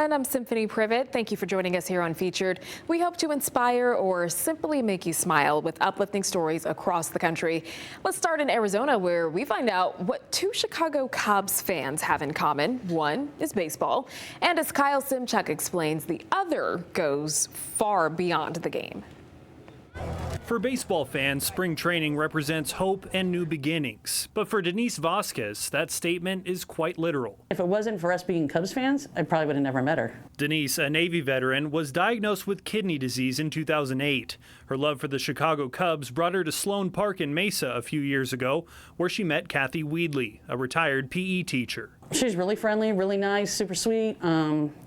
everyone. I'm Symphony Privet. Thank you for joining us here on Featured. We hope to inspire or simply make you smile with uplifting stories across the country. Let's start in Arizona, where we find out what two Chicago Cubs fans have in common. One is baseball, and as Kyle Simchuk explains, the other goes far beyond the game. For baseball fans, spring training represents hope and new beginnings. But for Denise Vasquez, that statement is quite literal. If it wasn't for us being Cubs fans, I probably would have never met her. Denise, a Navy veteran, was diagnosed with kidney disease in 2008. Her love for the Chicago Cubs brought her to Sloan Park in Mesa a few years ago, where she met Kathy Weedley, a retired PE teacher. She's really friendly, really nice, super sweet,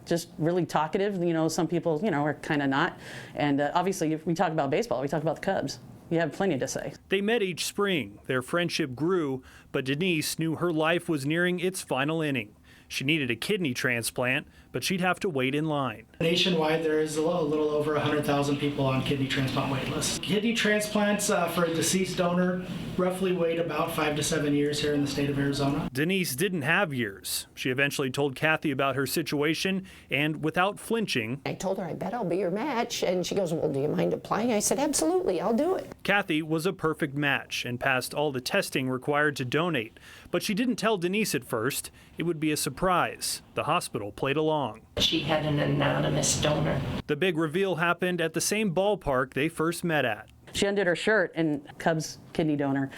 just really talkative. You know, some people, are kind of not. And obviously, if we talk about baseball, we talk about the Cubs. You have plenty to say. They met each spring. Their friendship grew, but Denise knew her life was nearing its final inning. She needed a kidney transplant, but she'd have to wait in line. Nationwide, there is a little over 100,000 people on kidney transplant wait lists. Kidney transplants for a deceased donor roughly wait about 5 to 7 years here in the state of Arizona. Denise didn't have years. She eventually told Kathy about her situation, and without flinching, I told her, I bet I'll be your match. And she goes, well, do you mind applying? I said, absolutely, I'll do it. Kathy was a perfect match and passed all the testing required to donate. But she didn't tell Denise at first. It would be a surprise. The hospital played along. She had an anonymous donor. The big reveal happened at the same ballpark they first met at. She undid her shirt and Cubs kidney donor.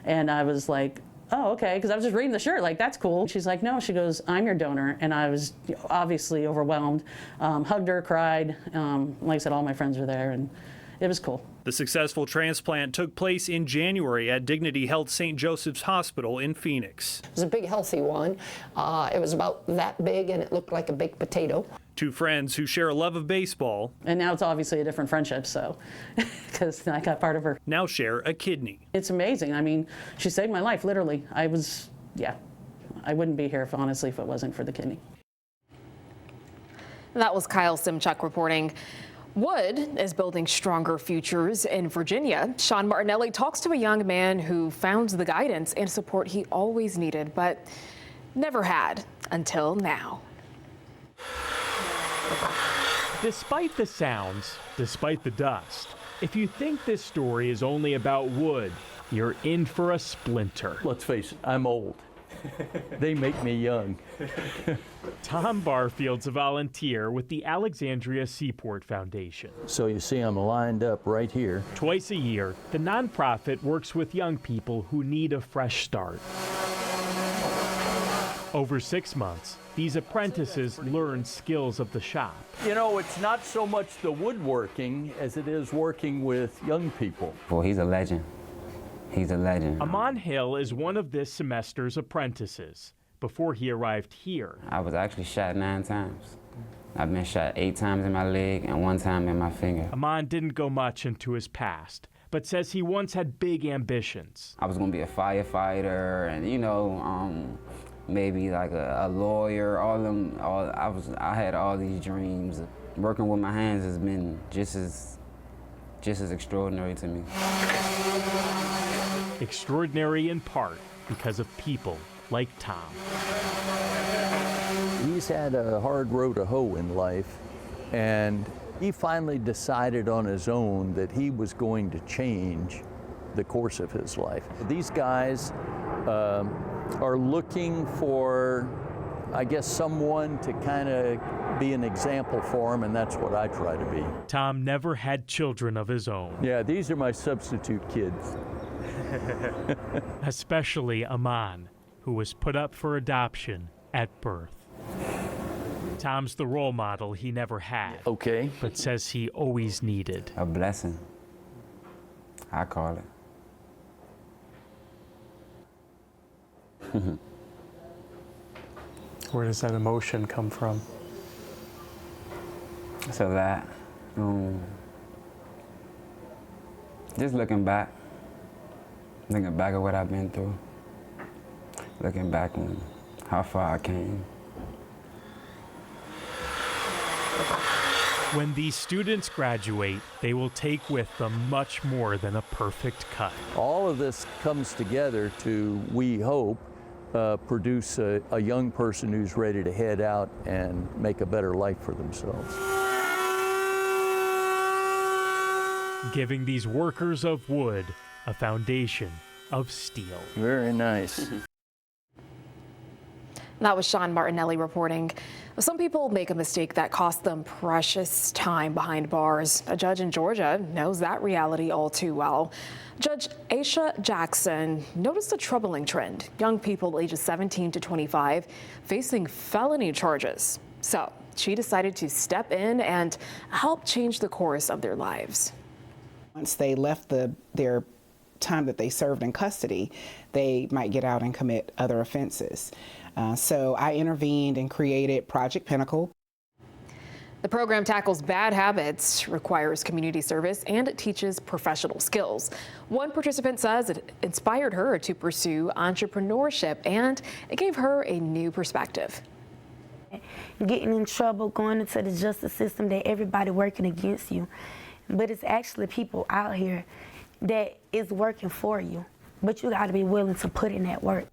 And I was like, oh, okay, because I was just reading the shirt, like, that's cool. She's like, no, she goes, I'm your donor. And I was obviously overwhelmed, hugged her, cried. Like I said, all my friends were there, and it was cool. The successful transplant took place in January at Dignity Health St. Joseph's Hospital in Phoenix. It was a big, healthy one. It was about that big, and it looked like a baked potato. Two friends who share a love of baseball. And now it's obviously a different friendship, so, because I got part of her. Now share a kidney. It's amazing. I mean, she saved my life, literally. I wouldn't be here, honestly, if it wasn't for the kidney. That was Kyle Simchuk reporting. Wood is building stronger futures in Virginia. Sean Martinelli talks to a young man who found the guidance and support he always needed, but never had until now. Despite the sounds, despite the dust, if you think this story is only about Wood, you're in for a splinter. Let's face it, I'm old. They make me young. Tom Barfield's a volunteer with the Alexandria Seaport Foundation. So you see I'm lined up right here. Twice a year, the nonprofit works with young people who need a fresh start. Over 6 months, these apprentices learn skills of the shop. You know, it's not so much the woodworking as it is working with young people. Well, he's a legend. He's a legend. Amon Hill is one of this semester's apprentices. Before he arrived here, I was actually shot 9 times. I've been shot 8 times in my leg and 1 time in my finger. Amon didn't go much into his past, but says he once had big ambitions. I was gonna be a firefighter and, maybe like a lawyer, I had all these dreams. Working with my hands has been just as extraordinary to me. Extraordinary in part because of people like Tom. He's had a hard row to hoe in life, and he finally decided on his own that he was going to change the course of his life. These guys are looking for, I guess, someone to kind of be an example for him, and that's what I try to be. Tom never had children of his own. Yeah, these are my substitute kids. Especially Amon, who was put up for adoption at birth. Tom's the role model he never had. Okay. But says he always needed. A blessing, I call it. Where does that emotion come from? So that, just looking back at what I've been through, looking back on how far I came. When these students graduate, they will take with them much more than a perfect cut. All of this comes together to, we hope, produce a young person who's ready to head out and make a better life for themselves. Giving these workers of wood a foundation of steel. Very nice. That was Sean Martinelli reporting. Some people make a mistake that costs them precious time behind bars. A judge in Georgia knows that reality all too well. Judge Aisha Jackson noticed a troubling trend. Young people ages 17 to 25 facing felony charges. So she decided to step in and help change the course of their lives. Once they left their time that they served in custody, they might get out and commit other offenses. So I intervened and created Project Pinnacle. The program tackles bad habits, requires community service, and it teaches professional skills. One participant says it inspired her to pursue entrepreneurship, and it gave her a new perspective. Getting in trouble, going into the justice system, that everybody working against you. But it's actually people out here that is working for you. But you got to be willing to put in that work.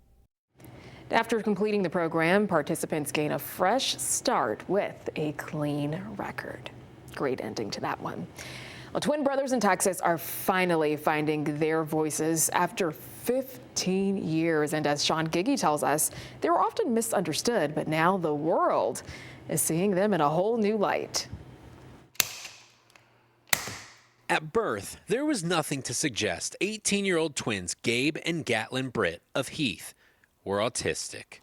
After completing the program, participants gain a fresh start with a clean record. Great ending to that one. Well, twin brothers in Texas are finally finding their voices after 15 years. And as Sean Giggy tells us, they were often misunderstood, but now the world is seeing them in a whole new light. At birth, there was nothing to suggest 18-year-old twins Gabe and Gatlin Britt of Heath were autistic.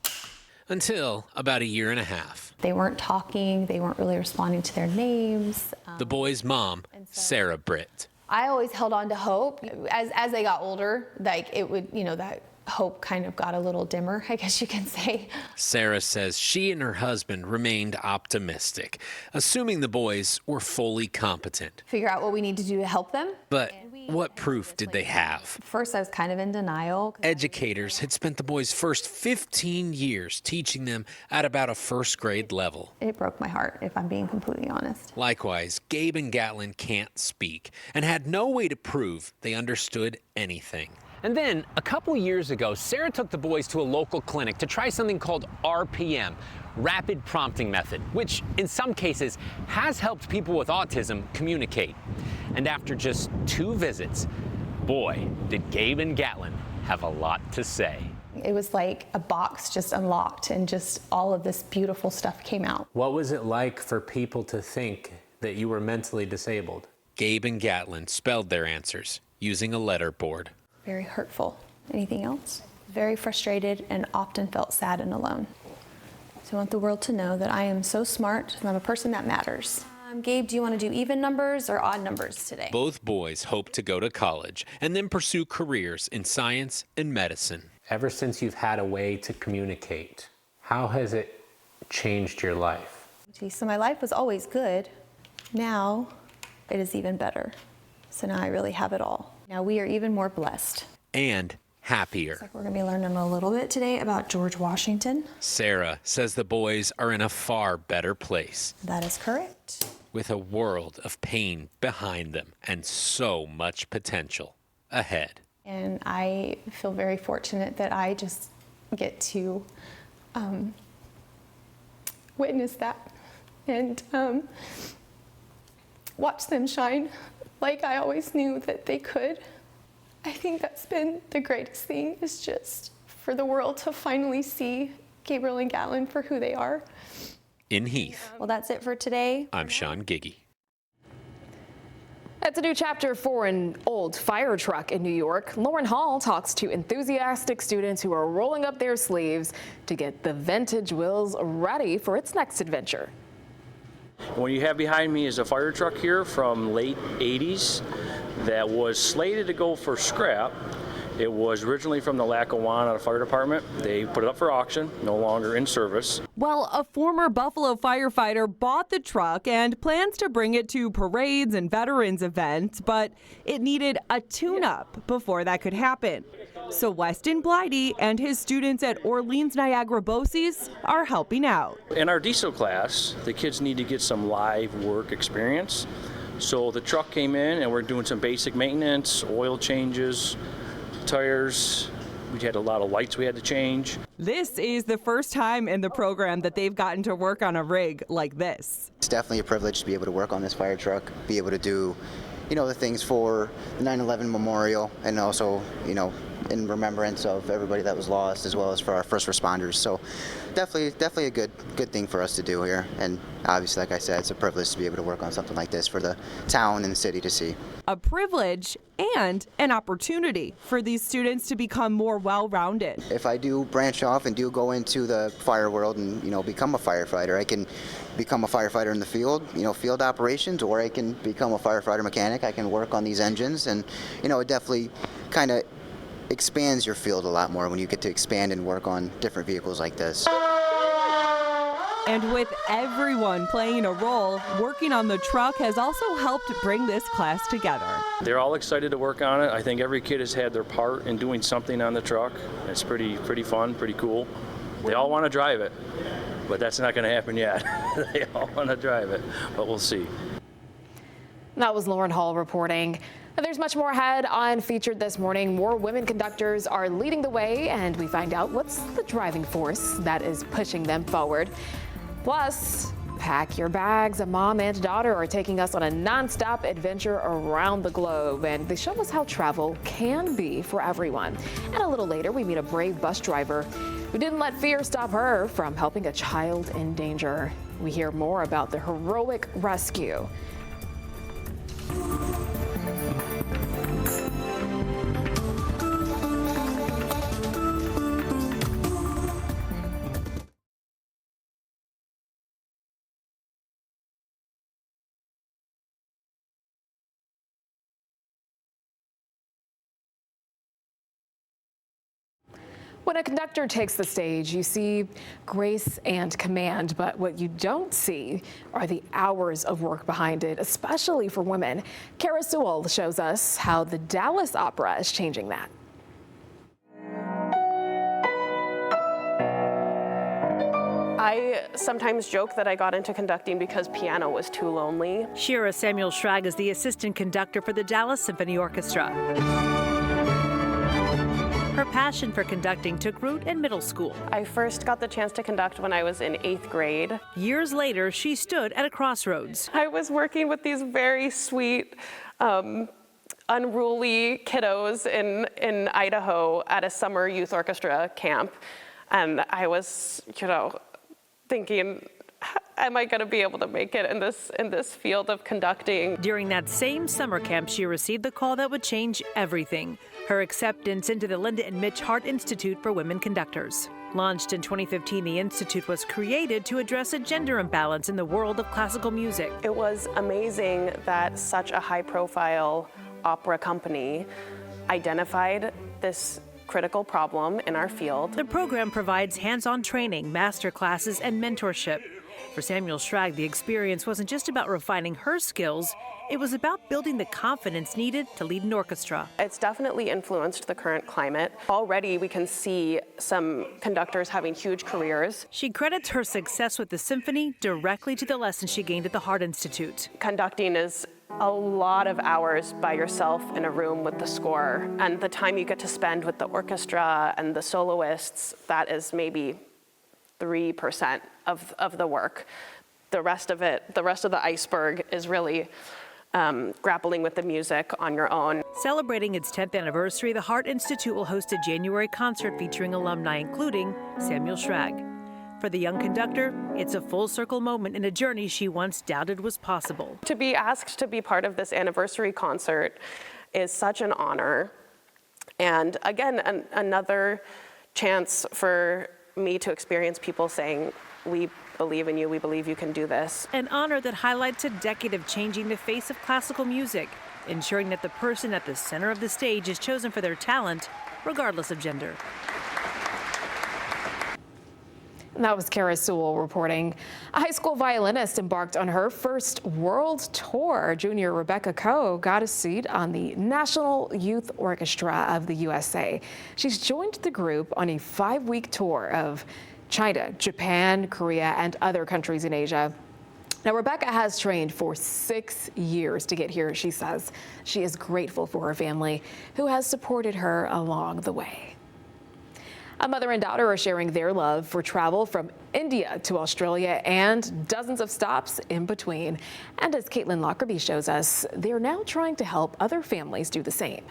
Until about a year and a half. They weren't talking, they weren't really responding to their names. The boy's mom, Sarah Britt. I always held on to hope. As they got older, like it would, that hope kind of got a little dimmer, I guess you can say. Sarah says she and her husband remained optimistic, assuming the boys were fully competent. Figure out what we need to do to help them. But what proof did they have? First, I was kind of in denial. Educators had spent the boys' first 15 years teaching them at about a first grade level. It broke my heart, if I'm being completely honest. Likewise, Gabe and Gatlin can't speak and had no way to prove they understood anything. And then, a couple years ago, Sarah took the boys to a local clinic to try something called RPM, Rapid Prompting Method, which in some cases has helped people with autism communicate. And after just 2 visits, boy, did Gabe and Gatlin have a lot to say. It was like a box just unlocked and just all of this beautiful stuff came out. What was it like for people to think that you were mentally disabled? Gabe and Gatlin spelled their answers using a letter board. Very hurtful. Anything else? Very frustrated and often felt sad and alone. So I want the world to know that I am so smart and I'm a person that matters. Gabe, do you want to do even numbers or odd numbers today? Both boys hope to go to college and then pursue careers in science and medicine. Ever since you've had a way to communicate, how has it changed your life? Gee, so my life was always good. Now it is even better. So now I really have it all. Now we are even more blessed. And happier. Looks like we're going to be learning a little bit today about George Washington. Sarah says the boys are in a far better place. That is correct. With a world of pain behind them and so much potential ahead. And I feel very fortunate that I just get to witness that and watch them shine like I always knew that they could. I think that's been the greatest thing, is just for the world to finally see Gabriel and Gatlin for who they are. In Heath. Well, that's it for today. I'm Sean Giggy. It's a new chapter for an old fire truck in New York. Lauren Hall talks to enthusiastic students who are rolling up their sleeves to get the vintage wheels ready for its next adventure. What you have behind me is a fire truck here from late 80s that was slated to go for scrap. It was originally from the Lackawanna Fire Department. They put it up for auction, no longer in service. Well, a former Buffalo firefighter bought the truck and plans to bring it to parades and veterans events, but it needed a tune-up before that could happen. So Weston Blighty and his students at Orleans Niagara BOCES are helping out. In our diesel class, the kids need to get some live work experience. So the truck came in and we're doing some basic maintenance, oil changes, tires, We had a lot of lights we had to change. This is the first time in the program that they've gotten to work on a rig like this. It's definitely a privilege to be able to work on this fire truck, be able to do, the things for the 9/11 memorial, and also, in remembrance of everybody that was lost, as well as for our first responders. So definitely a good thing for us to do here. And obviously, like I said, it's a privilege to be able to work on something like this for the town and the city to see. A privilege and an opportunity for these students to become more well-rounded. If I do branch off and do go into the fire world and, become a firefighter, I can become a firefighter in the field, field operations, or I can become a firefighter mechanic. I can work on these engines, and, it definitely kind of expands your field a lot more when you get to expand and work on different vehicles like this. And with everyone playing a role, working on the truck has also helped bring this class together. They're all excited to work on it. I think every kid has had their part in doing something on the truck. It's pretty fun, pretty cool. They all want to drive it, but that's not going to happen yet. They all want to drive it, but we'll see. That was Lauren Hall reporting. There's much more ahead on Featured this morning. More women conductors are leading the way, and we find out what's the driving force that is pushing them forward. Plus, pack your bags. A mom and daughter are taking us on a nonstop adventure around the globe, and they show us how travel can be for everyone. And a little later, we meet a brave bus driver who didn't let fear stop her from helping a child in danger. We hear more about the heroic rescue. When a conductor takes the stage, you see grace and command, but what you don't see are the hours of work behind it, especially for women. Kara Sewell shows us how the Dallas Opera is changing that. I sometimes joke that I got into conducting because piano was too lonely. Shira Samuel Schrag is the assistant conductor for the Dallas Symphony Orchestra. Her passion for conducting took root in middle school. I first got the chance to conduct when I was in 8th grade. Years later, she stood at a crossroads. I was working with these very sweet, unruly kiddos in Idaho at a summer youth orchestra camp. And I was, thinking, am I going to be able to make it in this field of conducting? During that same summer camp, she received the call that would change everything. Her acceptance into the Linda and Mitch Hart Institute for Women Conductors. Launched in 2015, the institute was created to address a gender imbalance in the world of classical music. It was amazing that such a high-profile opera company identified this critical problem in our field. The program provides hands-on training, master classes, and mentorship. For Samuel Schrag, the experience wasn't just about refining her skills, it was about building the confidence needed to lead an orchestra. It's definitely influenced the current climate. Already we can see some conductors having huge careers. She credits her success with the symphony directly to the lessons she gained at the Hart Institute. Conducting is a lot of hours by yourself in a room with the score, and the time you get to spend with the orchestra and the soloists, that is maybe 3% of the work. The rest of the iceberg is really grappling with the music on your own. Celebrating its 10th anniversary, the Hart Institute will host a January concert featuring alumni, including Samuel Schrag. For the young conductor, it's a full circle moment in a journey she once doubted was possible. To be asked to be part of this anniversary concert is such an honor. And again, another chance for me to experience people saying, we believe in you, we believe you can do this. An honor that highlights a decade of changing the face of classical music, ensuring that the person at the center of the stage is chosen for their talent, regardless of gender. And that was Kara Sewell reporting. A high school violinist embarked on her first world tour. Junior Rebecca Coe got a seat on the National Youth Orchestra of the USA. She's joined the group on a 5-week tour of China, Japan, Korea, and other countries in Asia. Now, Rebecca has trained for 6 years to get here, she says. She is grateful for her family, who has supported her along the way. A mother and daughter are sharing their love for travel from India to Australia and dozens of stops in between. And as Caitlin Lockerbie shows us, they're now trying to help other families do the same.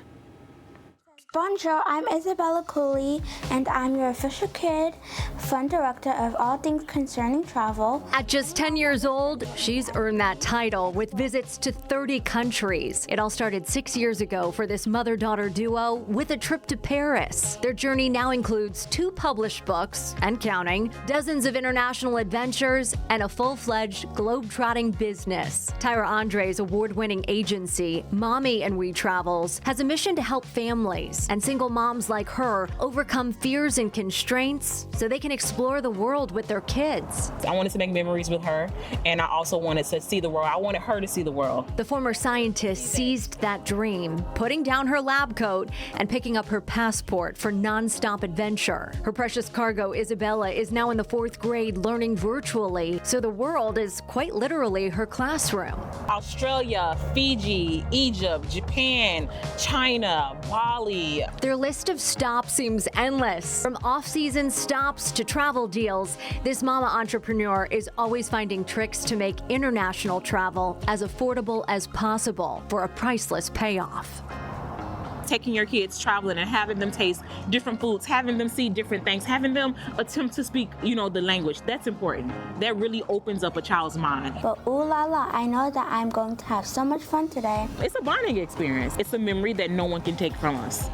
Bonjour, I'm Isabella Cooley, and I'm your official kid, fun director of all things concerning travel. At just 10 years old, she's earned that title with visits to 30 countries. It all started 6 years ago for this mother-daughter duo with a trip to Paris. Their journey now includes 2 published books and counting, dozens of international adventures, and a full-fledged globe-trotting business. Tyra Andre's award-winning agency, Mommy and We Travels, has a mission to help families and single moms like her overcome fears and constraints so they can explore the world with their kids. I wanted to make memories with her, and I also wanted to see the world. I wanted her to see the world. The former scientist seized that dream, putting down her lab coat and picking up her passport for nonstop adventure. Her precious cargo, Isabella, is now in the 4th grade learning virtually, so the world is quite literally her classroom. Australia, Fiji, Egypt, Japan, China, Bali. Their list of stops seems endless. From off-season stops to travel deals, this mama entrepreneur is always finding tricks to make international travel as affordable as possible for a priceless payoff. Taking your kids traveling and having them taste different foods, having them see different things, having them attempt to speak, the language, that's important. That really opens up a child's mind. But ooh la la, I know that I'm going to have so much fun today. It's a bonding experience. It's a memory that no one can take from us.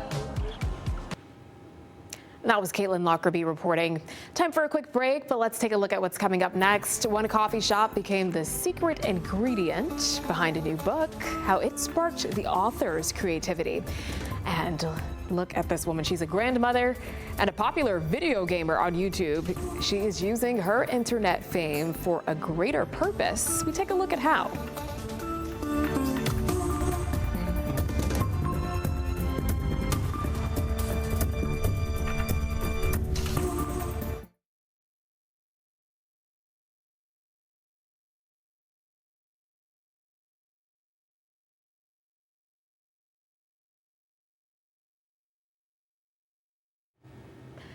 That was Caitlin Lockerbie reporting. Time for a quick break, but let's take a look at what's coming up next. One coffee shop became the secret ingredient behind a new book, how it sparked the author's creativity. And look at this woman. She's a grandmother and a popular video gamer on YouTube. She is using her internet fame for a greater purpose. We take a look at how.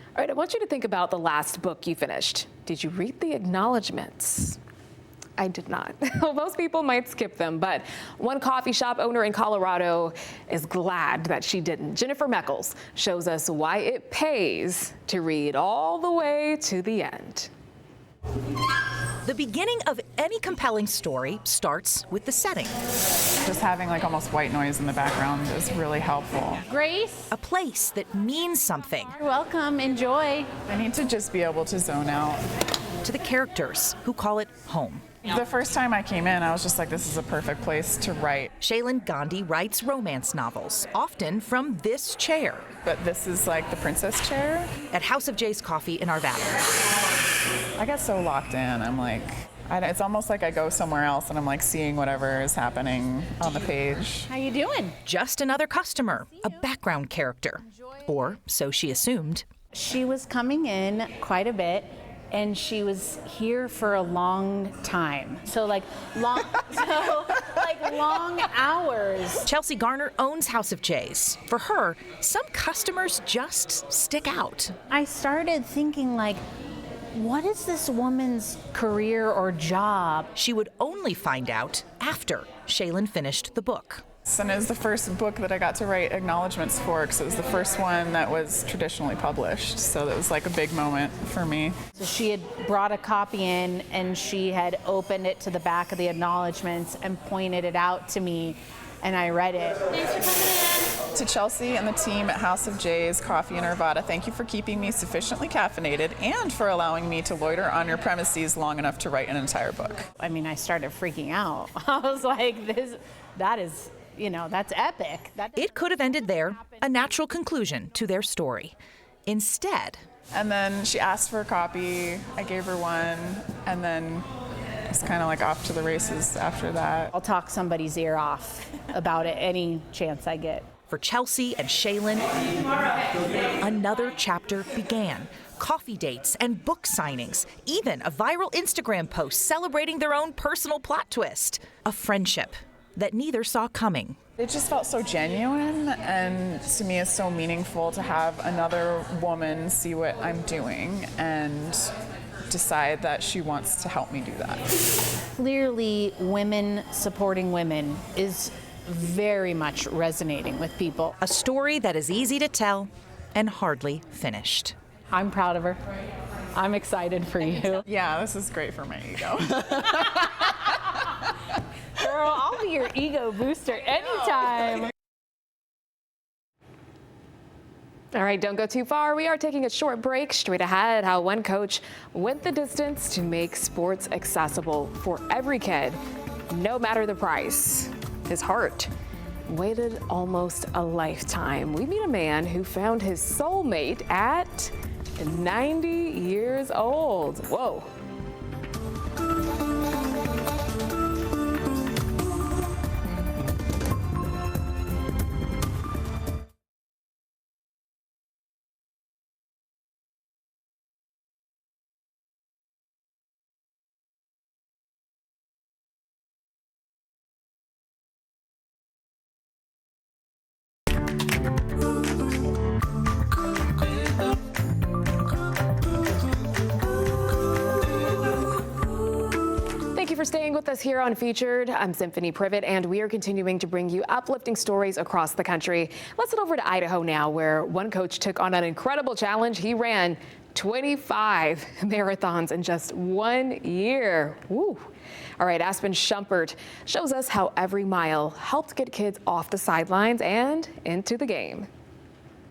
All right, I want you to think about the last book you finished. Did you read the acknowledgments? I did not. Most people might skip them, but one coffee shop owner in Colorado is glad that she didn't. Jennifer Meckles shows us why it pays to read all the way to the end. The beginning of any compelling story starts with the setting. Just having almost white noise in the background is really helpful. Grace. A place that means something. You're welcome, enjoy. I need to just be able to zone out. To the characters who call it home. The first time I came in, I was just like, this is a perfect place to write. Shaylin Gandhi writes romance novels, often from this chair. But this is like the princess chair. At House of Jay's Coffee in Arvada. I get so locked in. I'm like, it's almost like I go somewhere else and I'm like seeing whatever is happening on the page. How you doing? Just another customer, a background character. Or so she assumed. She was coming in quite a bit. And she was here for a long time. So long hours. Chelsea Garner owns House of Jay's. For her, some customers just stick out. I started thinking what is this woman's career or job? She would only find out after Shaylin finished the book. And it was the first book that I got to write acknowledgments for because it was the first one that was traditionally published. So that was a big moment for me. So she had brought a copy in and she had opened it to the back of the acknowledgments and pointed it out to me, and I read it. Thanks for coming in. To Chelsea and the team at House of Jay's Coffee in Arvada, thank you for keeping me sufficiently caffeinated and for allowing me to loiter on your premises long enough to write an entire book. I mean, I started freaking out. I was like, that is... that's epic. It could have ended there, a natural conclusion to their story. Instead. And then she asked for a copy, I gave her one, and then it's kind of off to the races after that. I'll talk somebody's ear off about it any chance I get. For Chelsea and Shaylin, another chapter began. Coffee dates and book signings, even a viral Instagram post celebrating their own personal plot twist. A friendship that neither saw coming. It just felt so genuine, and to me it's so meaningful to have another woman see what I'm doing and decide that she wants to help me do that. Clearly, women supporting women is very much resonating with people. A story that is easy to tell and hardly finished. I'm proud of her. I'm excited for you. Yeah, this is great for my ego. Girl, I'll be your ego booster anytime. All right, don't go too far. We are taking a short break. Straight ahead, how one coach went the distance to make sports accessible for every kid, no matter the price. His heart waited almost a lifetime. We meet a man who found his soulmate at 90 years old. Whoa. For staying with us here on Featured. I'm Symphony Privet, and we are continuing to bring you uplifting stories across the country. Let's head over to Idaho now, where one coach took on an incredible challenge. He ran 25 marathons in just 1 year. Woo. All right, Aspen Shumpert shows us how every mile helped get kids off the sidelines and into the game.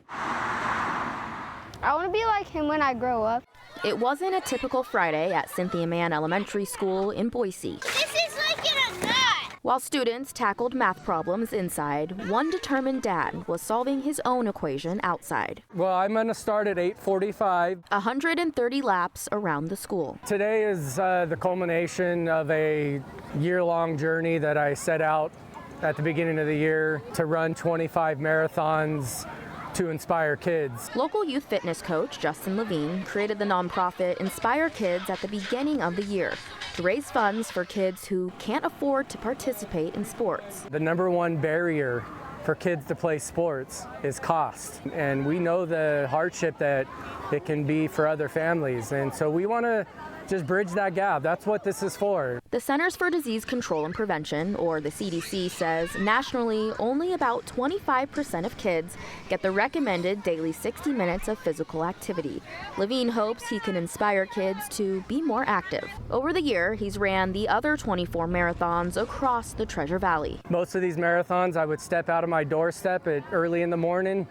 I want to be like him when I grow up. It wasn't a typical Friday at Cynthia Mann Elementary School in Boise. This is like in a nut. While students tackled math problems inside, one determined dad was solving his own equation outside. Well, I'm going to start at 8:45. 130 laps around the school. Today is the culmination of a year-long journey that I set out at the beginning of the year to run 25 marathons to inspire kids. Local youth fitness coach Justin Levine created the nonprofit Inspire Kids at the beginning of the year to raise funds for kids who can't afford to participate in sports. The number one barrier for kids to play sports is cost, and we know the hardship that it can be for other families, and so we want to just bridge that gap. That's what this is for. The Centers for Disease Control and Prevention, or the CDC, says nationally only about 25% of kids get the recommended daily 60 minutes of physical activity. Levine hopes he can inspire kids to be more active. Over the year, he's ran the other 24 marathons across the Treasure Valley. Most of these marathons, I would step out of my doorstep at early in the morning.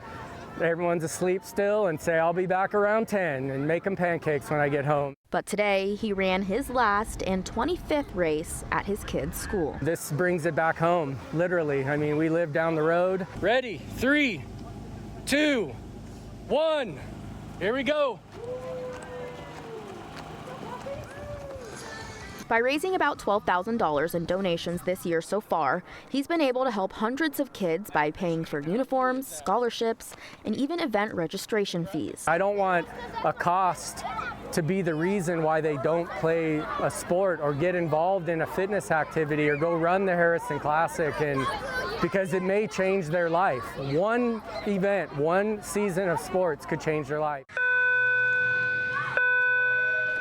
Everyone's asleep still, and say I'll be back around 10 and make them pancakes when I get home. But today he ran his last and 25th race at his kids' school. This brings it back home, literally. I mean, we live down the road. Ready? 3, 2, 1. Here we go. By raising about $12,000 in donations this year so far, he's been able to help hundreds of kids by paying for uniforms, scholarships, and even event registration fees. I don't want a cost to be the reason why they don't play a sport or get involved in a fitness activity or go run the Harrison Classic, and because it may change their life. One event, one season of sports could change their life.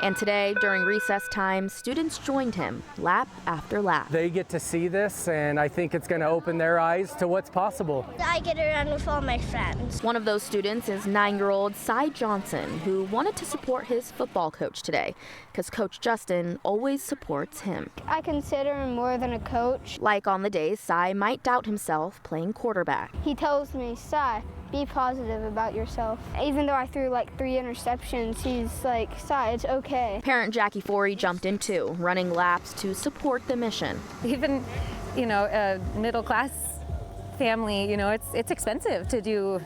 And today, during recess time, students joined him lap after lap. They get to see this, and I think it's going to open their eyes to what's possible. I get to run with all my friends. One of those students is 9-year-old Cy Johnson, who wanted to support his football coach today, because Coach Justin always supports him. I consider him more than a coach. Like on the days Cy might doubt himself playing quarterback. He tells me, Cy, be positive about yourself. Even though I threw like 3 interceptions, he's like, Cy, it's okay. Parent Jackie Forey jumped in too, running laps to support the mission. Even, a middle-class family, it's expensive to do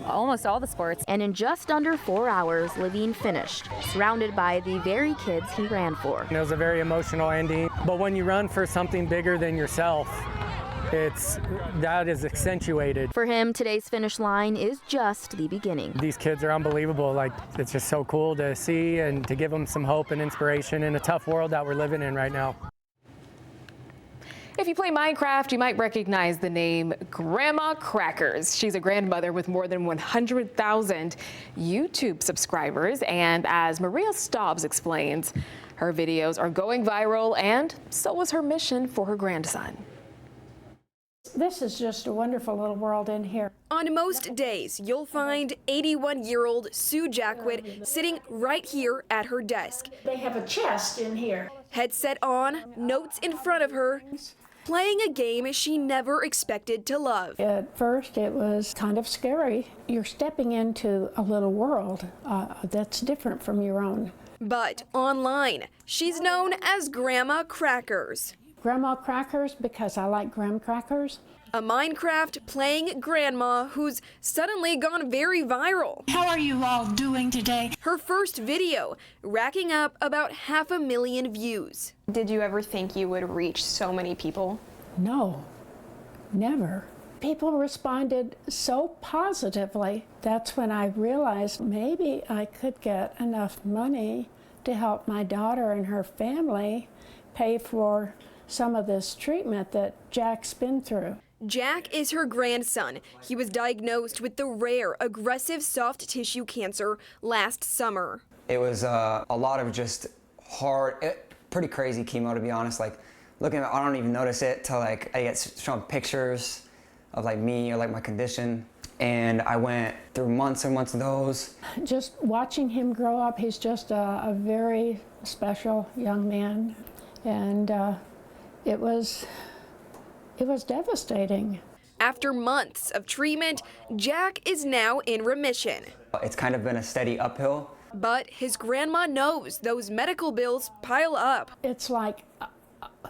almost all the sports. And in just under 4 hours, Levine finished, surrounded by the very kids he ran for. It was a very emotional ending, but when you run for something bigger than yourself, that is accentuated. For him, today's finish line is just the beginning. These kids are unbelievable. It's just so cool to see and to give them some hope and inspiration in a tough world that we're living in right now. If you play Minecraft, you might recognize the name Grandma Crackers. She's a grandmother with more than 100,000 YouTube subscribers. And as Maria Staubs explains, her videos are going viral, and so is her mission for her grandson. This is just a wonderful little world in here. On most days, you'll find 81-year-old Sue Jackwit sitting right here at her desk. They have a chest in here. Headset on, notes in front of her, playing a game she never expected to love. At first, it was kind of scary. You're stepping into a little world that's different from your own. But online, she's known as Grandma Crackers. Grandma Crackers because I like graham crackers. A Minecraft playing grandma who's suddenly gone very viral. How are you all doing today? Her first video racking up about 500,000 views. Did you ever think you would reach so many people? No, never. People responded so positively. That's when I realized maybe I could get enough money to help my daughter and her family pay for some of this treatment that Jack's been through. Jack is her grandson. He was diagnosed with the rare aggressive soft tissue cancer last summer. It was a lot of just hard, pretty crazy chemo, to be honest. Like looking at it, I don't even notice it till like I get shown pictures of like me or like my condition. And I went through months and months of those. Just watching him grow up, he's just a very special young man. And it was devastating. After months of treatment, Jack is now in remission. It's kind of been a steady uphill. But his grandma knows those medical bills pile up. It's like,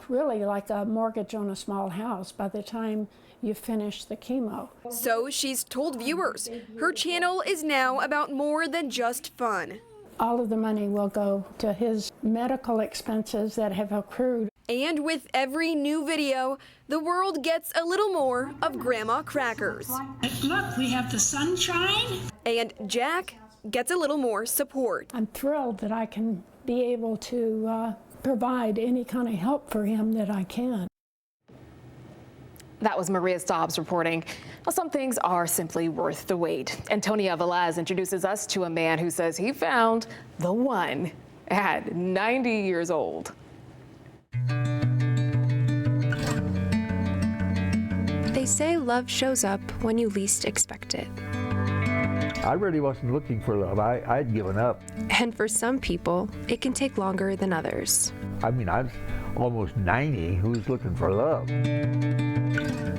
really like a mortgage on a small house by the time you finish the chemo. So she's told viewers her channel is now about more than just fun. All of the money will go to his medical expenses that have accrued. And with every new video, the world gets a little more of Grandma Crackers. Look, we have the sunshine. And Jack gets a little more support. I'm thrilled that I can be able to provide any kind of help for him that I can. That was Maria Staubs reporting. Well, some things are simply worth the wait. Antonia Velez introduces us to a man who says he found the one at 90 years old. They say love shows up when you least expect it. I really wasn't looking for love. I'd given up. And for some people, it can take longer than others. I mean, I was almost 90. Who's looking for love?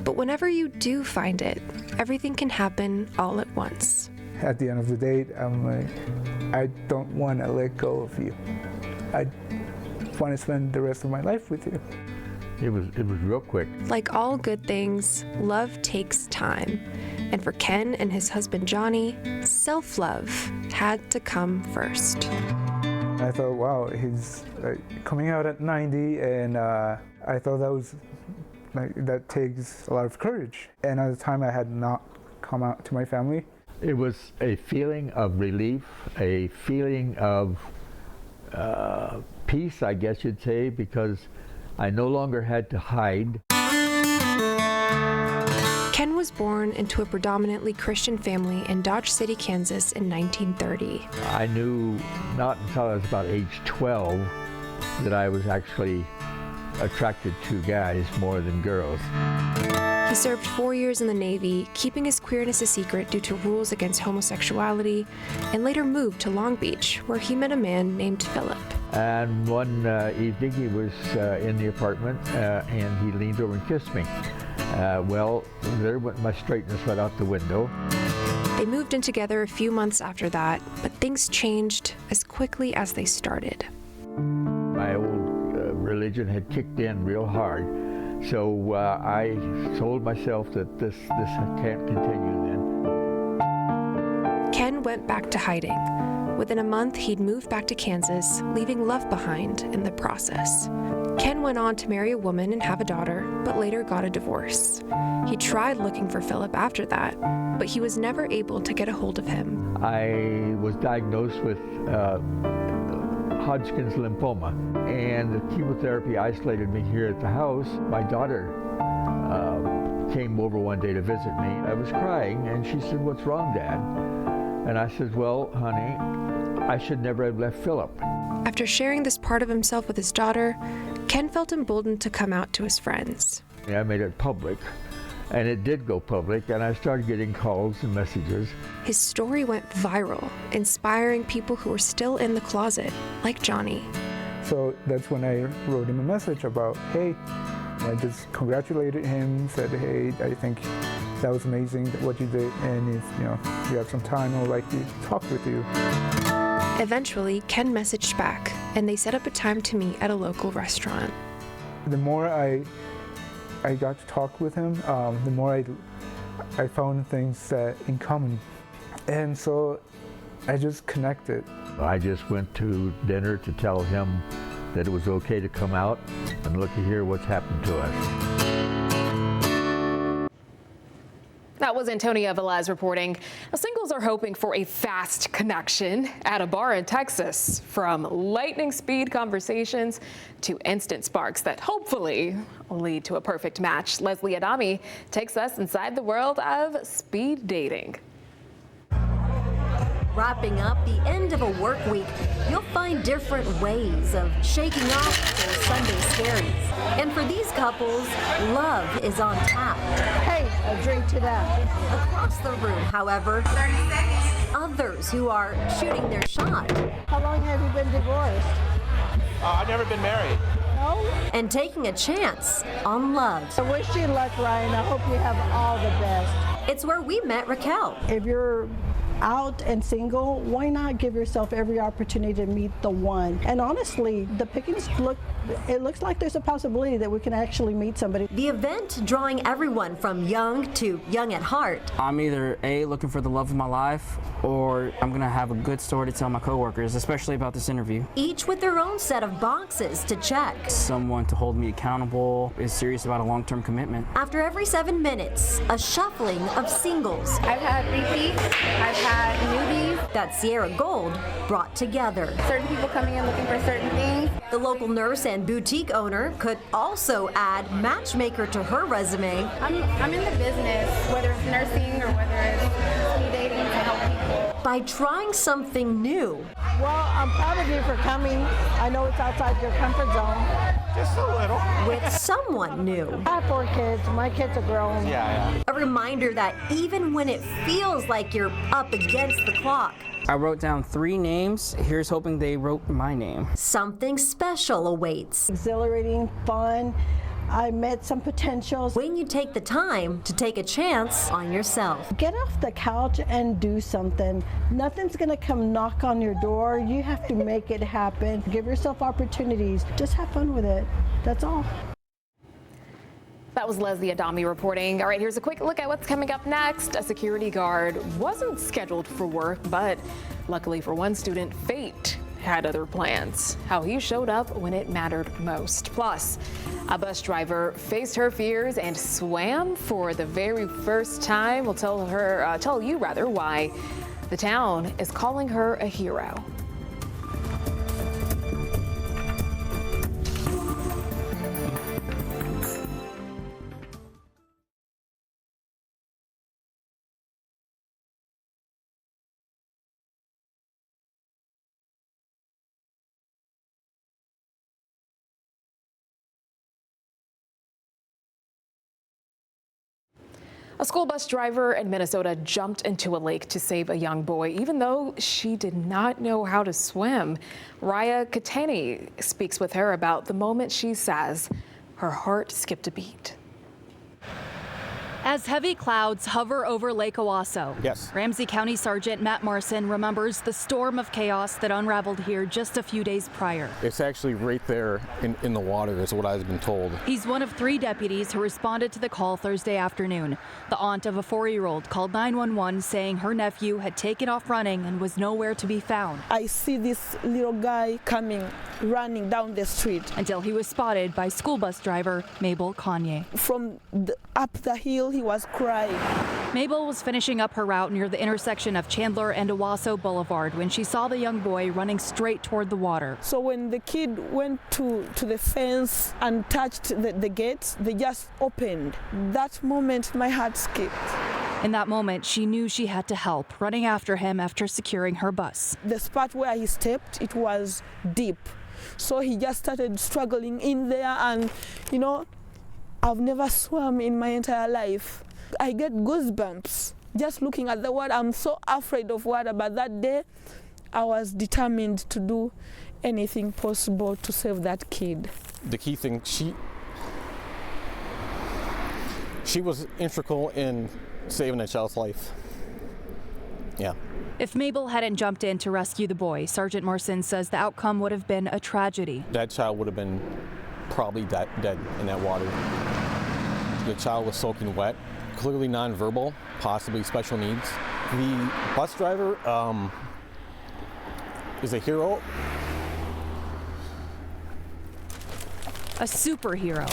But whenever you do find it, everything can happen all at once. At the end of the day, I'm like, I don't want to let go of you. I want to spend the rest of my life with you. It was real quick. Like all good things, love takes time. And for Ken and his husband Johnny, self-love had to come first. I thought, wow, he's coming out at 90, and I thought that takes a lot of courage. And at the time, I had not come out to my family. It was a feeling of relief, a feeling of peace, I guess you'd say, because I no longer had to hide. Ken was born into a predominantly Christian family in Dodge City, Kansas in 1930. I knew not until I was about age 12 that I was actually attracted to guys more than girls. He served 4 years in the Navy, keeping his queerness a secret due to rules against homosexuality, and later moved to Long Beach, where he met a man named Philip. And one evening he was in the apartment and he leaned over and kissed me. Well, there went my straightness right out the window. They moved in together a few months after that, but things changed as quickly as they started. My old religion had kicked in real hard, so I told myself that this can't continue then. Ken went back to hiding. Within a month, he'd moved back to Kansas, leaving love behind in the process. Ken went on to marry a woman and have a daughter, but later got a divorce. He tried looking for Philip after that, but he was never able to get a hold of him. I was diagnosed with Hodgkin's lymphoma, and the chemotherapy isolated me here at the house. My daughter came over one day to visit me. I was crying, and she said, "What's wrong, Dad?" And I said, "Well, honey, I should never have left Philip." After sharing this part of himself with his daughter, Ken felt emboldened to come out to his friends. I made it public, and it did go public, and I started getting calls and messages. His story went viral, inspiring people who were still in the closet, like Johnny. So that's when I wrote him a message about, hey, I just congratulated him, said, hey, I think that was amazing what you did, and if you have some time, I would like to talk with you. Eventually, Ken messaged back, and they set up a time to meet at a local restaurant. The more I got to talk with him, the more I found things that in common, and so I just connected. I just went to dinner to tell him that it was okay to come out, and looky here what's happened to us. That was Antonia Velez reporting. Singles are hoping for a fast connection at a bar in Texas. From lightning speed conversations to instant sparks that hopefully lead to a perfect match. Leslie Adami takes us inside the world of speed dating. Wrapping up the end of a work week, you'll find different ways of shaking off those Sunday scaries. And for these couples, love is on tap. Hey, a drink to that. Across the room, however, others who are shooting their shot. How long have you been divorced? I've never been married. No? And taking a chance on love. I wish you luck, Ryan. I hope you have all the best. It's where we met Raquel. If you're out and single, why not give yourself every opportunity to meet the one? And honestly, the pickings looks like there's a possibility that we can actually meet somebody. The event drawing everyone from young to young at heart. I'm either A, looking for the love of my life, or I'm gonna have a good story to tell my coworkers, especially about this interview. Each with their own set of boxes to check. Someone to hold me accountable, is serious about a long-term commitment. After every 7 minutes, a shuffling of singles. I've had repeats, I've had newbies. That Sierra Gold brought together. Certain people coming in looking for certain things. The local nurse and boutique owner could also add matchmaker to her resume. I'm in the business, whether it's nursing or whether it's speed dating, to help people. By trying something new. Well, I'm proud of you for coming. I know it's outside your comfort zone. Just a little. With someone new. I have 4 kids. My kids are grown. Yeah. A reminder that even when it feels like you're up against the clock, I wrote down 3 names. Here's hoping they wrote my name. something special awaits. Exhilarating, fun. I met some potentials. When you take the time to take a chance on yourself. Get off the couch and do something. Nothing's gonna come knock on your door. You have to make it happen. Give yourself opportunities. Just have fun with it. That's all. That was Leslie Adami reporting. All right, here's a quick look at what's coming up next. A security guard wasn't scheduled for work, but luckily for one student, fate had other plans. How he showed up when it mattered most. Plus, a bus driver faced her fears and swam for the very first time. We'll tell you why the town is calling her a hero. A school bus driver in Minnesota jumped into a lake to save a young boy, even though she did not know how to swim. Raya Katani speaks with her about the moment she says her heart skipped a beat. As heavy clouds hover over Lake Owasso, Ramsey County Sergeant Matt Marson remembers the storm of chaos that unraveled here just a few days prior. It's actually right there in the water is what I've been told. He's one of 3 deputies who responded to the call Thursday afternoon. The aunt of a 4-year-old called 911 saying her nephew had taken off running and was nowhere to be found. I see this little guy coming, running down the street. Until he was spotted by school bus driver Mabel Kanye. From up the hill, he was crying. Mabel was finishing up her route near the intersection of Chandler and Owasso Boulevard when she saw the young boy running straight toward the water. So when the kid went to the fence and touched the gates, they just opened. That moment, my heart skipped. In that moment, she knew she had to help, running after him after securing her bus. The spot where he stepped, it was deep. So he just started struggling in there, and you know, I've never swum in my entire life. I get goosebumps just looking at the water. I'm so afraid of water, but that day I was determined to do anything possible to save that kid. The key thing, she was integral in saving that child's life. Yeah. If Mabel hadn't jumped in to rescue the boy, Sergeant Morrison says the outcome would have been a tragedy. That child would have been probably dead in that water. The child was soaking wet, clearly nonverbal, possibly special needs. The bus driver is a hero. A superhero.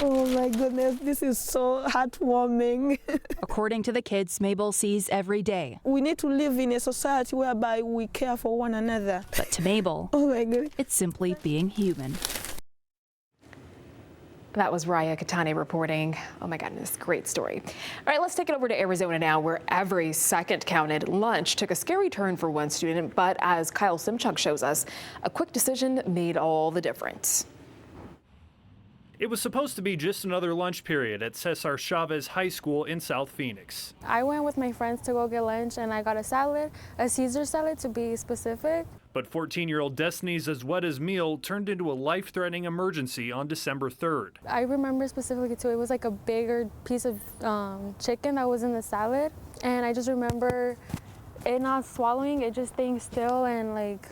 Oh my goodness, this is so heartwarming. According to the kids Mabel sees every day. We need to live in a society whereby we care for one another. But to Mabel, oh my goodness, it's simply being human. That was Raya Katane reporting. Oh my goodness, great story. All right, let's take it over to Arizona now, where every second counted. Lunch took a scary turn for one student, but as Kyle Simchuk shows us, a quick decision made all the difference. It was supposed to be just another lunch period at Cesar Chavez High School in South Phoenix. I went with my friends to go get lunch, and I got a salad, a Caesar salad to be specific. But 14-year-old Destiny's Azueta's meal turned into a life-threatening emergency on December 3rd. I remember specifically too, it was like a bigger piece of chicken that was in the salad, and I just remember it not swallowing, it just staying still and like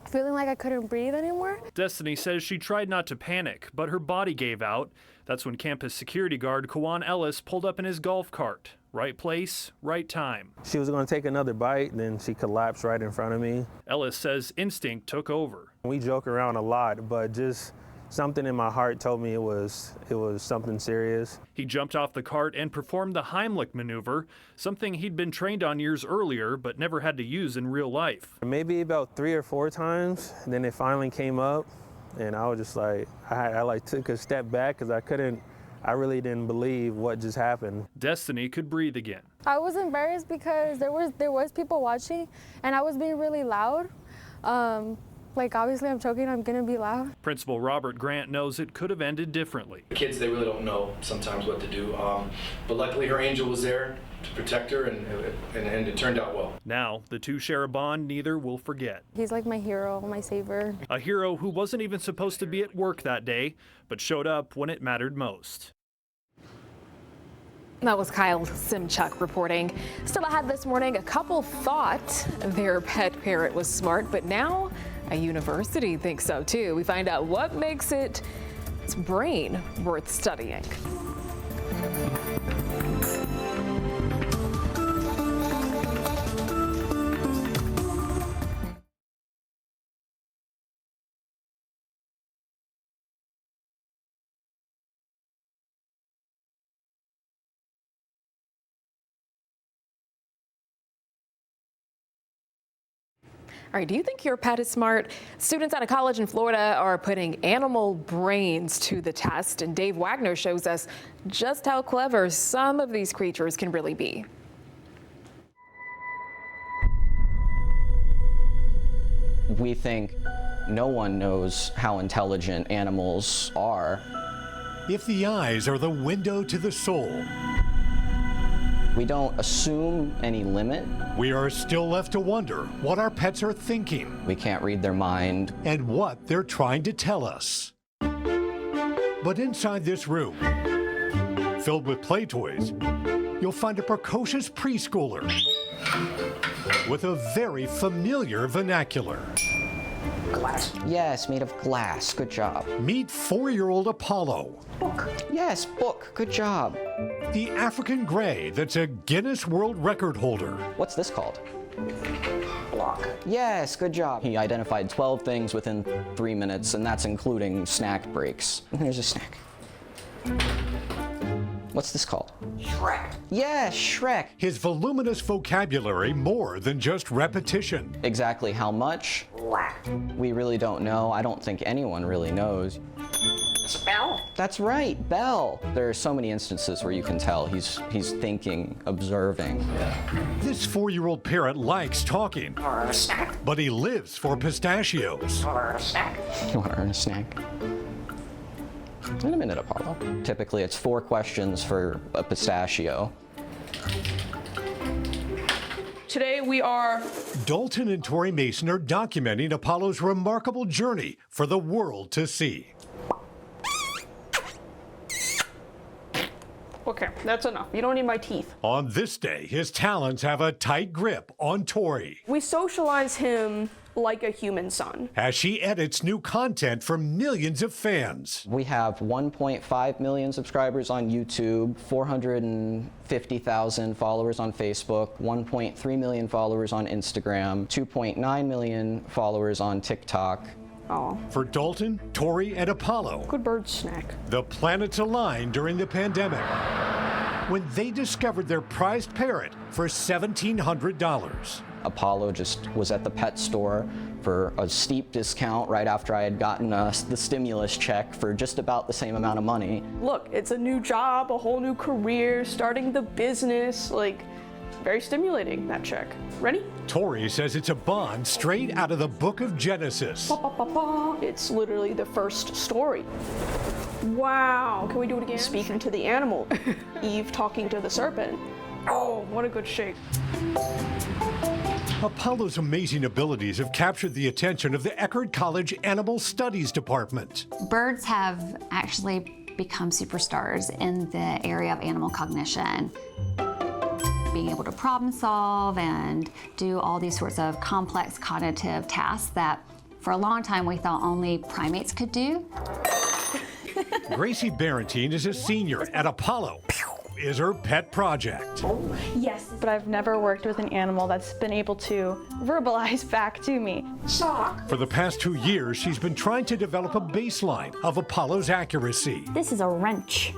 feeling like I couldn't breathe anymore. Destiny says she tried not to panic, but her body gave out. That's when campus security guard Kawan Ellis pulled up in his golf cart. Right place, right time. She was going to take another bite, then she collapsed right in front of me. Ellis says instinct took over. We joke around a lot, but just something in my heart told me it was something serious. He jumped off the cart and performed the Heimlich maneuver, something he'd been trained on years earlier but never had to use in real life. Maybe about 3 or 4 times, and then it finally came up, and I was just like, I took a step back because I really didn't believe what just happened. Destiny could breathe again. I was embarrassed because there was people watching, and I was being really loud. Like, obviously I'm choking, I'm gonna be loud. Principal Robert Grant knows it could have ended differently. The kids, they really don't know sometimes what to do, but luckily her angel was there to protect her, and it turned out well. Now, the two share a bond neither will forget. He's like my hero, my savior. A hero who wasn't even supposed to be at work that day, but showed up when it mattered most. That was Kyle Simchuk reporting. Still ahead this morning, a couple thought their pet parrot was smart, but now a university thinks so too. We find out what makes its brain worth studying. All right, do you think your pet is smart? Students at a college in Florida are putting animal brains to the test, and Dave Wagner shows us just how clever some of these creatures can really be. We think no one knows how intelligent animals are. If the eyes are the window to the soul, we don't assume any limit. We are still left to wonder what our pets are thinking. We can't read their mind. And what they're trying to tell us. But inside this room, filled with play toys, you'll find a precocious preschooler with a very familiar vernacular. Glass. Yes, made of glass. Good job. Meet 4-year-old Apollo. Book. Yes, book. Good job. The African gray that's a Guinness World Record holder. What's this called? Block. Yes, good job. He identified 12 things within 3 minutes, and that's including snack breaks. Here's a snack. What's this called? Shrek. Yeah, Shrek. His voluminous vocabulary more than just repetition. Exactly how much? We really don't know. I don't think anyone really knows. It's Bell. That's right, Bell. There are so many instances where you can tell he's thinking, observing. This 4-year-old parrot likes talking, but he lives for pistachios. You want to earn a snack? In a minute, Apollo. Typically, it's 4 questions for a pistachio. Today we are... Dalton and Tori Mason are documenting Apollo's remarkable journey for the world to see. Okay, that's enough. You don't need my teeth. On this day, his talons have a tight grip on Tori We socialize him like a human son. as she edits new content for millions of fans. We have 1.5 million subscribers on YouTube, 450,000 followers on Facebook, 1.3 million followers on Instagram, 2.9 million followers on TikTok. Oh. For Dalton, Tori, and Apollo, Good bird snack. the planets aligned during the pandemic when they discovered their prized parrot for $1,700. Apollo just was at the pet store for a steep discount right after I had gotten the stimulus check for just about the same amount of money. Look, it's a new job, a whole new career, starting the business, like, very stimulating, that check. Ready? Tori says it's a bond straight out of the book of Genesis. Ba, ba, ba, ba. It's literally the first story. Wow. Can we do it again? Speaking to the animal. Eve talking to the serpent. Oh, what a good shake. Apollo's amazing abilities have captured the attention of the Eckerd College Animal Studies Department. Birds have actually become superstars in the area of animal cognition. Being able to problem solve and do all these sorts of complex cognitive tasks that for a long time we thought only primates could do. Gracie Barentine is a senior at Apollo. Is her pet project. Yes, but I've never worked with an animal that's been able to verbalize back to me. Shock. For the past 2 years, she's been trying to develop a baseline of Apollo's accuracy. This is a wrench.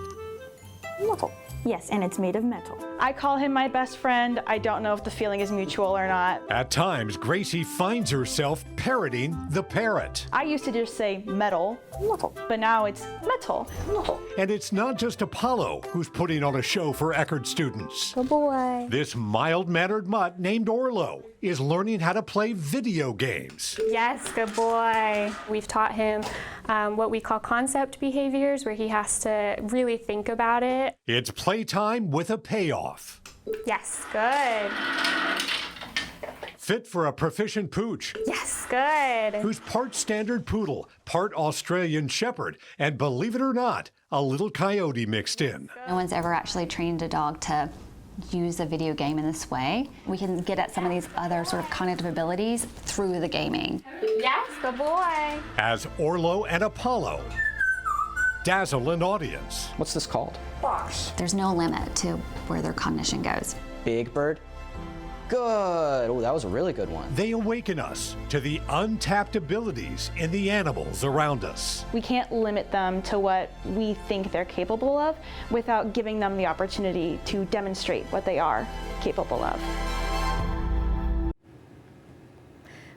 Metal. Yes, and it's made of metal. I call him my best friend. I don't know if the feeling is mutual or not. At times, Gracie finds herself parroting the parrot. I used to just say metal, but now it's metal. And it's not just Apollo who's putting on a show for Eckerd students. Good boy. This mild-mannered mutt named Orlo is learning how to play video games. Yes, good boy. We've taught him what we call concept behaviors, where he has to really think about it. It's playtime with a payoff. Yes, good. Fit for a proficient pooch. Yes, good. Who's part standard poodle, part Australian shepherd, and believe it or not, a little coyote mixed in. No one's ever actually trained a dog to use a video game in this way. We can get at some of these other sort of cognitive abilities through the gaming. Yes, good boy. As Orlo and Apollo dazzle an audience. What's this called? Box. There's no limit to where their cognition goes. Big bird. Good. Oh, that was a really good one. They awaken us to the untapped abilities in the animals around us. We can't limit them to what we think they're capable of without giving them the opportunity to demonstrate what they are capable of.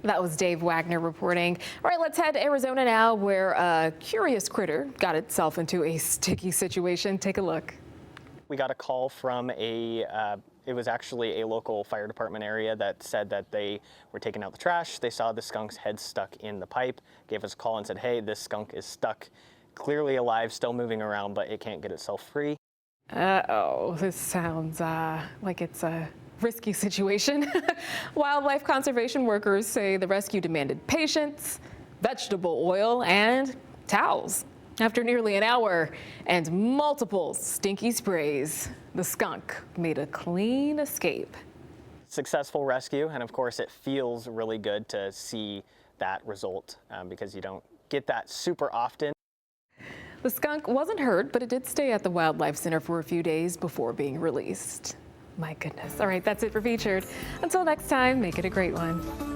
That was Dave Wagner reporting. All right, let's head to Arizona now, where a curious critter got itself into a sticky situation. Take a look. We got a call from it was actually a local fire department area that said that they were taking out the trash. They saw the skunk's head stuck in the pipe, gave us a call and said, hey, this skunk is stuck, clearly alive, still moving around, but it can't get itself free. Uh-oh, this sounds like it's a risky situation. Wildlife conservation workers say the rescue demanded patience, vegetable oil, and towels. After nearly an hour and multiple stinky sprays, the skunk made a clean escape. Successful rescue, and of course it feels really good to see that result because you don't get that super often. The skunk wasn't hurt, but it did stay at the Wildlife Center for a few days before being released. My goodness. All right, that's it for Featured. Until next time, make it a great one.